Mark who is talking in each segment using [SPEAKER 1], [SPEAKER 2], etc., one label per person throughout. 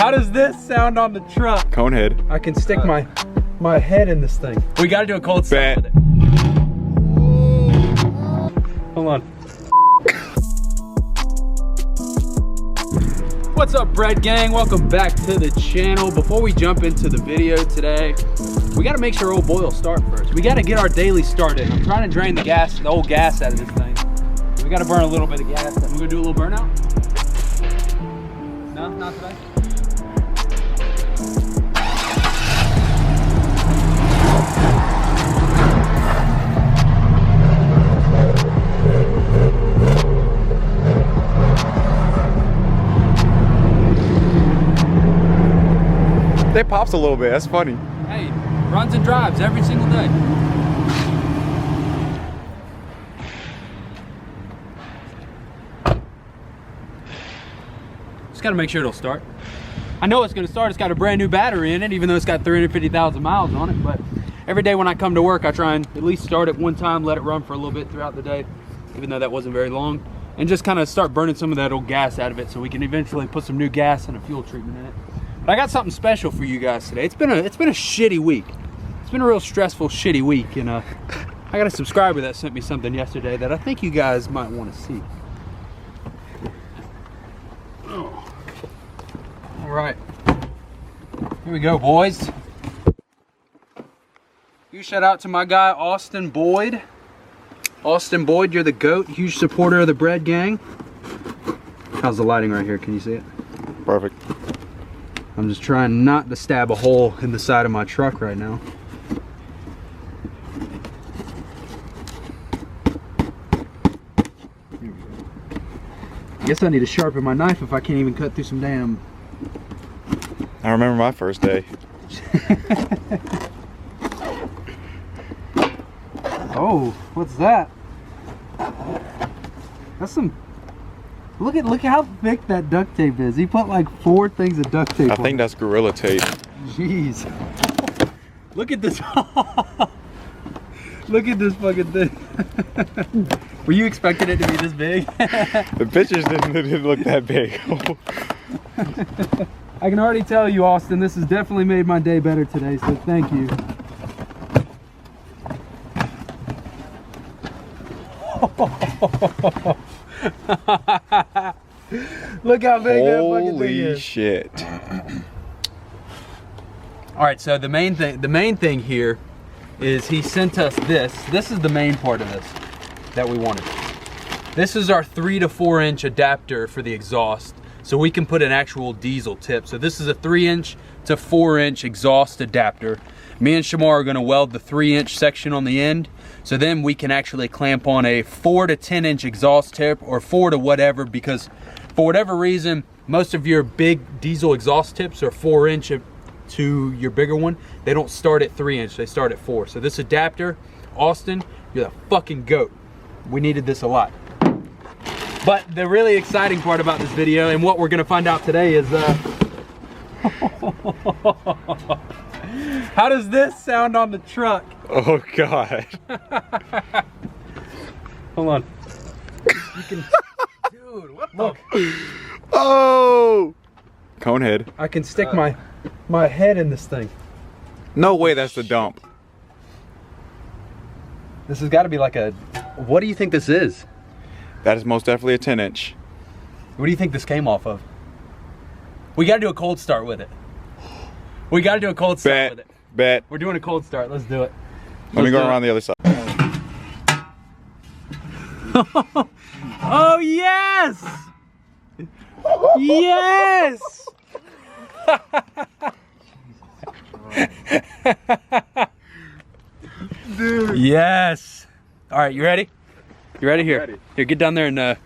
[SPEAKER 1] How does this sound on the truck?
[SPEAKER 2] Conehead.
[SPEAKER 1] I can stick my head in this thing. We gotta do a cold start with it. Hold on. What's up, bread gang? Welcome back to the channel. Before we jump into the video today, we gotta make sure old boy will start first. We gotta get our daily started. I'm trying to drain the old gas out of this thing. We gotta burn a little bit of gas. We're gonna do a little burnout. No, not today.
[SPEAKER 2] It pops a little bit, that's funny.
[SPEAKER 1] Hey, runs and drives every single day. Just gotta make sure it'll start. I know it's gonna start, it's got a brand new battery in it, even though it's got 350,000 miles on it, but every day when I come to work, I try and at least start it one time, let it run for a little bit throughout the day, even though that wasn't very long, and just kind of start burning some of that old gas out of it so we can eventually put some new gas and a fuel treatment in it. But I got something special for you guys today. It's been a shitty week. It's been a real stressful, shitty week, and I got a subscriber that sent me something yesterday that I think you guys might want to see. Oh. All right, here we go, boys. Huge shout out to my guy Austin Boyd. Austin Boyd, you're the GOAT. Huge supporter of the bread gang. How's the lighting right here? Can you see it?
[SPEAKER 2] Perfect.
[SPEAKER 1] I'm just trying not to stab a hole in the side of my truck right now. I guess I need to sharpen my knife if I can't even cut through some damn...
[SPEAKER 2] I remember my first day.
[SPEAKER 1] Oh, what's that? That's some... Look how thick that duct tape is. He put like 4 things of duct tape on.
[SPEAKER 2] I think that's Gorilla Tape.
[SPEAKER 1] Jeez. Look at this. Look at this fucking thing. Were you expecting it to be this big?
[SPEAKER 2] The pictures didn't look that big.
[SPEAKER 1] I can already tell you, Austin, this has definitely made my day better today, so thank you. Look how big that fucking thing is.
[SPEAKER 2] Holy shit.
[SPEAKER 1] All right, so the main thing here is he sent us this. This is the main part of this that we wanted. This is our 3 to 4 inch adapter for the exhaust, so we can put an actual diesel tip. So this is a 3 inch to 4 inch exhaust adapter. Me and Shamar are gonna weld the 3 inch section on the end, so then we can actually clamp on a 4 to 10 inch exhaust tip, or 4 to whatever, because for whatever reason, most of your big diesel exhaust tips are 4 inch to your bigger one. They don't start at 3 inch, they start at 4. So this adapter, Austin, you're the fucking GOAT. We needed this a lot. But the really exciting part about this video, and what we're gonna find out today, is how does this sound on the truck?
[SPEAKER 2] Oh God.
[SPEAKER 1] Hold on. You can, dude, what
[SPEAKER 2] Look. Oh! Conehead.
[SPEAKER 1] I can stick my head in this thing.
[SPEAKER 2] No way that's the dump.
[SPEAKER 1] This has got to be like a, what do you think this is?
[SPEAKER 2] That is most definitely a 10 inch.
[SPEAKER 1] What do you think this came off of? We got to do a cold start with it. We got to do a cold start with it.
[SPEAKER 2] Bet.
[SPEAKER 1] We're doing a cold start. Let's do it.
[SPEAKER 2] Let me go around the other side.
[SPEAKER 1] Oh, yes! Yes! Dude. Yes. All right, you ready? You ready? Here.
[SPEAKER 2] Ready.
[SPEAKER 1] Here, get down there and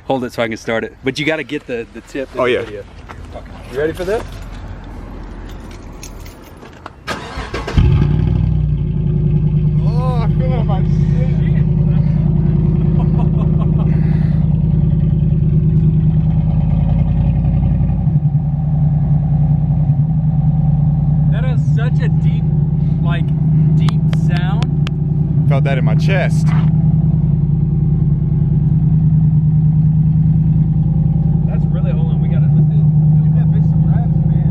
[SPEAKER 1] hold it so I can start it. But you got to get the tip.
[SPEAKER 2] Oh, yeah.
[SPEAKER 1] Video. Okay. You ready for this?
[SPEAKER 2] Oh, I feel like my shit.
[SPEAKER 1] That has such a deep sound.
[SPEAKER 2] Felt that in my chest.
[SPEAKER 1] That's really, hold on, let's do that bitch some reps, man.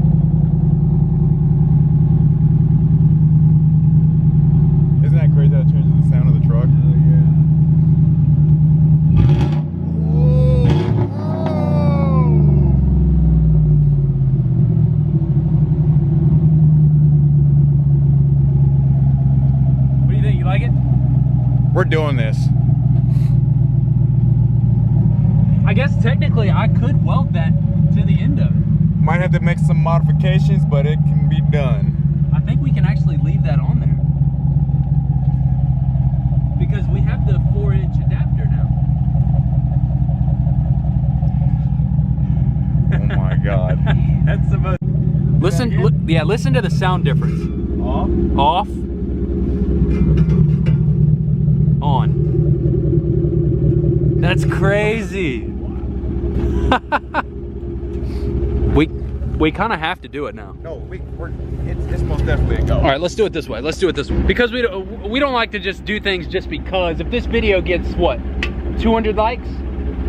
[SPEAKER 2] We're doing this.
[SPEAKER 1] I guess technically I could weld that to the end of it.
[SPEAKER 2] Might have to make some modifications, but it can be done.
[SPEAKER 1] I think we can actually leave that on there. Because we have the 4-inch adapter now.
[SPEAKER 2] Oh my God.
[SPEAKER 1] That's the most. Listen, yeah, listen to the sound difference.
[SPEAKER 2] Off?
[SPEAKER 1] Off. On. That's crazy. we kind of have to do it now.
[SPEAKER 2] No, it's most definitely a go.
[SPEAKER 1] All right, let's do it this way. Let's do it this way. Because we don't like to just do things just because. If this video gets what, 200 likes?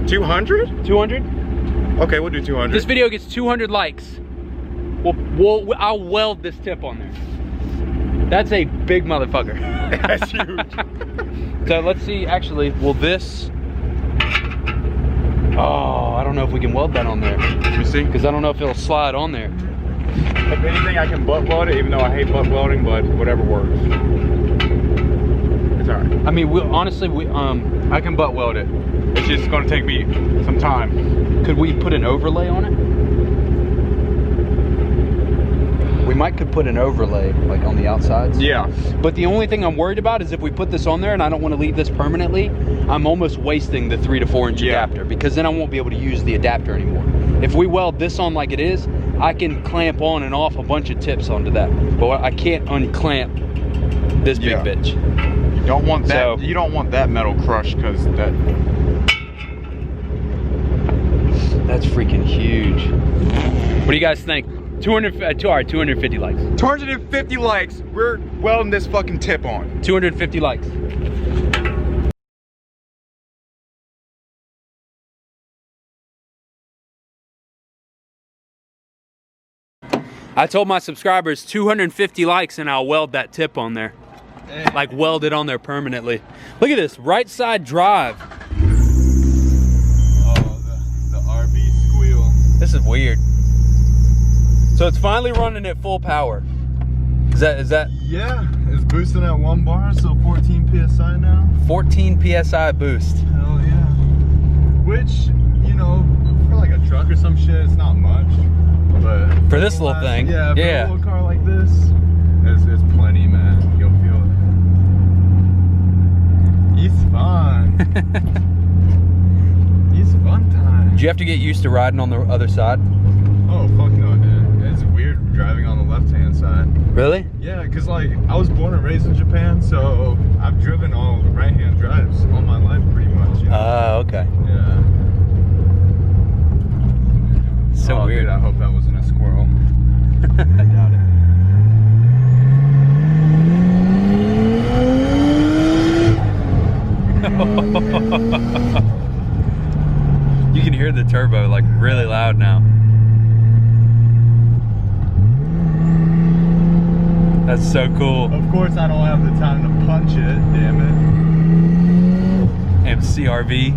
[SPEAKER 2] 200?
[SPEAKER 1] 200?
[SPEAKER 2] Okay, we'll do 200.
[SPEAKER 1] This video gets 200 likes. I'll weld this tip on there. That's a big motherfucker.
[SPEAKER 2] That's huge.
[SPEAKER 1] So let's see. Actually, will this? Oh, I don't know if we can weld that on there.
[SPEAKER 2] Let me see.
[SPEAKER 1] Because I don't know if it'll slide on there.
[SPEAKER 2] If anything, I can butt weld it, even though I hate butt welding, but whatever works. It's alright.
[SPEAKER 1] I mean, honestly,
[SPEAKER 2] I can butt weld it. It's just going to take me some time.
[SPEAKER 1] could we put an overlay on it? We could put an overlay like on the outsides.
[SPEAKER 2] Yeah.
[SPEAKER 1] But the only thing I'm worried about is if we put this on there and I don't want to leave this permanently, I'm almost wasting the 3 to 4 inch adapter, because then I won't be able to use the adapter anymore. If we weld this on like it is, I can clamp on and off a bunch of tips onto that. But I can't unclamp this big bitch.
[SPEAKER 2] You don't want that. You don't want that metal crushed, because
[SPEAKER 1] that's freaking huge. What do you guys think? 250 likes.
[SPEAKER 2] 250 likes. We're welding this fucking tip on.
[SPEAKER 1] 250 likes. I told my subscribers 250 likes and I'll weld that tip on there. Like weld it on there permanently. Look at this, right side drive.
[SPEAKER 2] Oh, the RB squeal.
[SPEAKER 1] This is weird. So it's finally running at full power. Is that?
[SPEAKER 2] Yeah, it's boosting at 1 bar, so 14 PSI now.
[SPEAKER 1] 14 PSI boost.
[SPEAKER 2] Hell yeah. Which, you know, for like a truck or some shit, it's not much. But
[SPEAKER 1] for this little thing,
[SPEAKER 2] yeah, for a little car like this, it's plenty, man. You'll feel it. It's fun. It's fun time.
[SPEAKER 1] Did you have to get used to riding on the other side?
[SPEAKER 2] Oh, fuck no, dude. It's weird driving on the left-hand side.
[SPEAKER 1] Really?
[SPEAKER 2] Yeah, because like I was born and raised in Japan, so I've driven all the right-hand drives all my life pretty much. You know?
[SPEAKER 1] Okay.
[SPEAKER 2] Yeah.
[SPEAKER 1] So weird.
[SPEAKER 2] Dude, I hope that wasn't a squirrel. I doubt
[SPEAKER 1] it. You can hear the turbo like really loud now. That's so cool.
[SPEAKER 2] Of course, I don't have the time to punch it, damn it.
[SPEAKER 1] MCRV.